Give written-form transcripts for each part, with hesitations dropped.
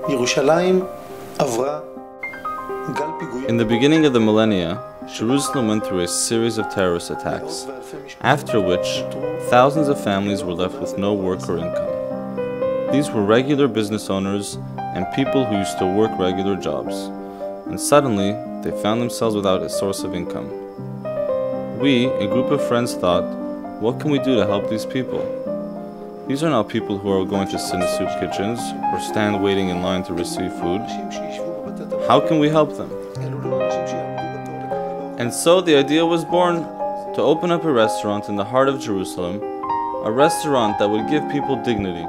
In the beginning of the millennia, Jerusalem went through a series of terrorist attacks, after which thousands of families were left with no work or income. These were regular business owners and people who used to work regular jobs, and suddenly they found themselves without a source of income. We, a group of friends, thought, what can we do to help these people? These are not people who are going to sit in soup kitchens or stand waiting in line to receive food. How can we help them? And so the idea was born to open up a restaurant in the heart of Jerusalem, a restaurant that would give people dignity.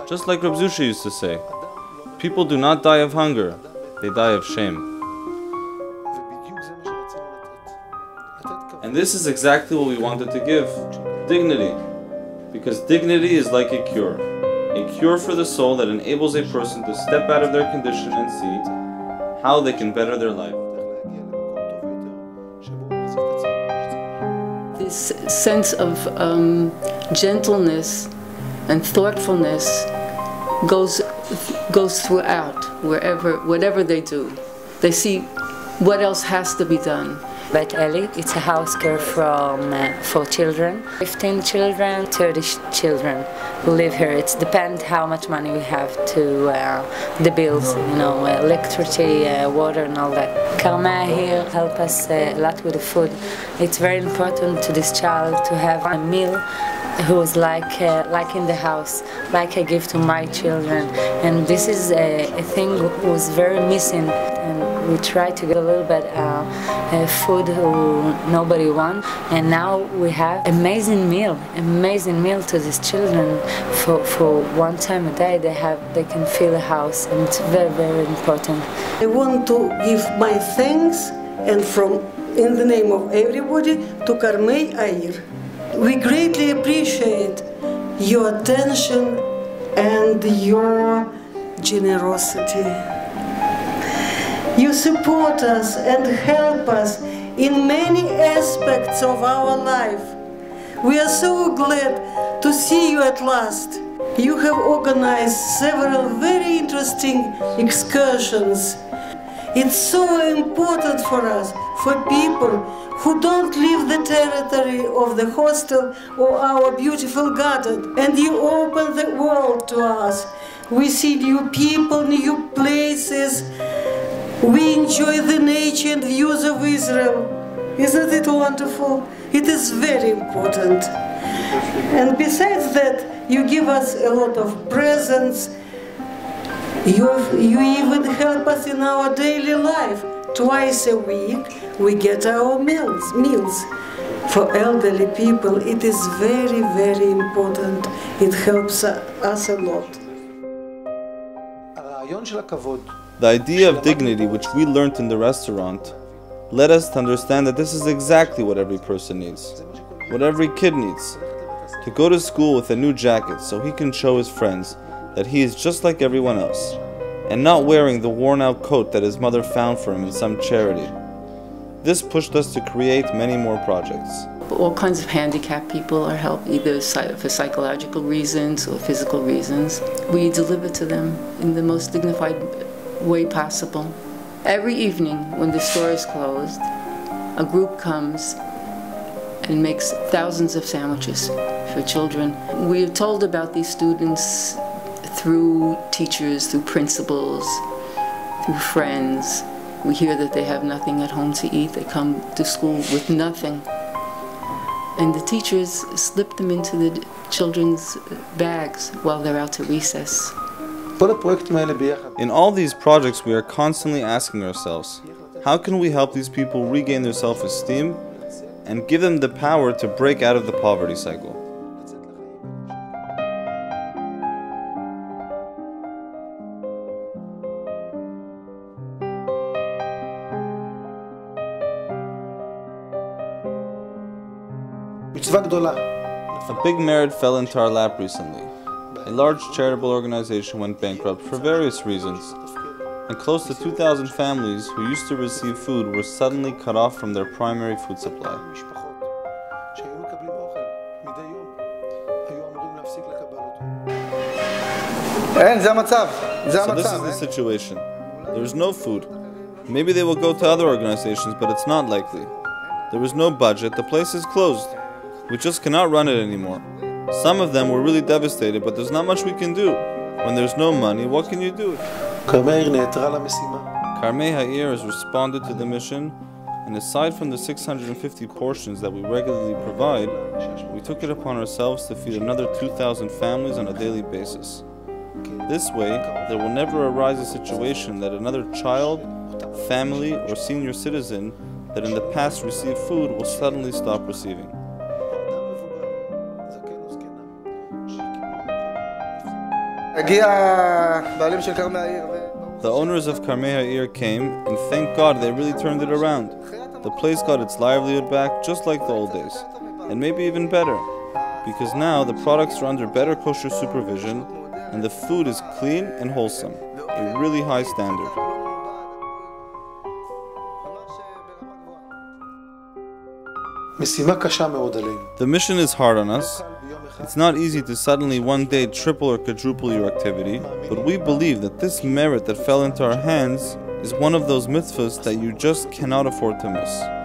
Just like Reb Zusha used to say, people do not die of hunger, they die of shame. And this is exactly what we wanted to give, dignity. Because dignity is like a cure for the soul that enables a person to step out of their condition and see how they can better their life. This sense of gentleness and thoughtfulness goes throughout, whatever they do. They see what else has to be done. Beit Eli, it's a house care for children. 15 children, 30 children who live here. It depends how much money we have to the bills, electricity, water and all that. Karmei here help us a lot with the food. It's very important to this child to have a meal who is like in the house, like I give to my children. And this is a thing who was very missing. And we try to get a little bit food who nobody wants. And now we have amazing meal to these children. For one time a day they can fill a house, and it's very, very important. I want to give my thanks and in the name of everybody to Karmei2Finalcut720p. We greatly appreciate your attention and your generosity. You support us and help us in many aspects of our life. We are so glad to see you at last. You have organized several very interesting excursions. It's so important for us, for people who don't leave the territory of the hostel or our beautiful garden. And you open the world to us. We see new people, new places. We enjoy the nature and views of Israel. Isn't it wonderful? It is very important. And besides that, you give us a lot of presents. You even help us in our daily life. Twice a week we get our meals. For elderly people it is very, very important. It helps us a lot. The idea of dignity which we learnt in the restaurant led us to understand that this is exactly what every person needs, what every kid needs. To go to school with a new jacket so he can show his friends that he is just like everyone else, and not wearing the worn-out coat that his mother found for him in some charity. This pushed us to create many more projects. All kinds of handicapped people are helped, either for psychological reasons or physical reasons. We deliver to them in the most dignified way possible. Every evening when the store is closed, a group comes and makes thousands of sandwiches for children. We are told about these students through teachers, through principals, through friends. We hear that they have nothing at home to eat. They come to school with nothing. And the teachers slip them into the children's bags while they're out to recess. In all these projects, we are constantly asking ourselves, how can we help these people regain their self-esteem and give them the power to break out of the poverty cycle? A big merit fell into our lap recently. A large charitable organization went bankrupt for various reasons, and close to 2,000 families who used to receive food were suddenly cut off from their primary food supply. So this is the situation. There is no food. Maybe they will go to other organizations, but it's not likely. There is no budget, the place is closed. We just cannot run it anymore. Some of them were really devastated, but there's not much we can do. When there's no money, what can you do? Karmei2 has responded to the mission, and aside from the 650 portions that we regularly provide, we took it upon ourselves to feed another 2,000 families on a daily basis. This way, there will never arise a situation that another child, family, or senior citizen that in the past received food will suddenly stop receiving. The owners of Karmei2 came, and thank God they really turned it around. The place got its livelihood back just like the old days, and maybe even better, because now the products are under better kosher supervision and the food is clean and wholesome, a really high standard. The mission is hard on us. It's not easy to suddenly one day triple or quadruple your activity, but we believe that this merit that fell into our hands is one of those mitzvahs that you just cannot afford to miss.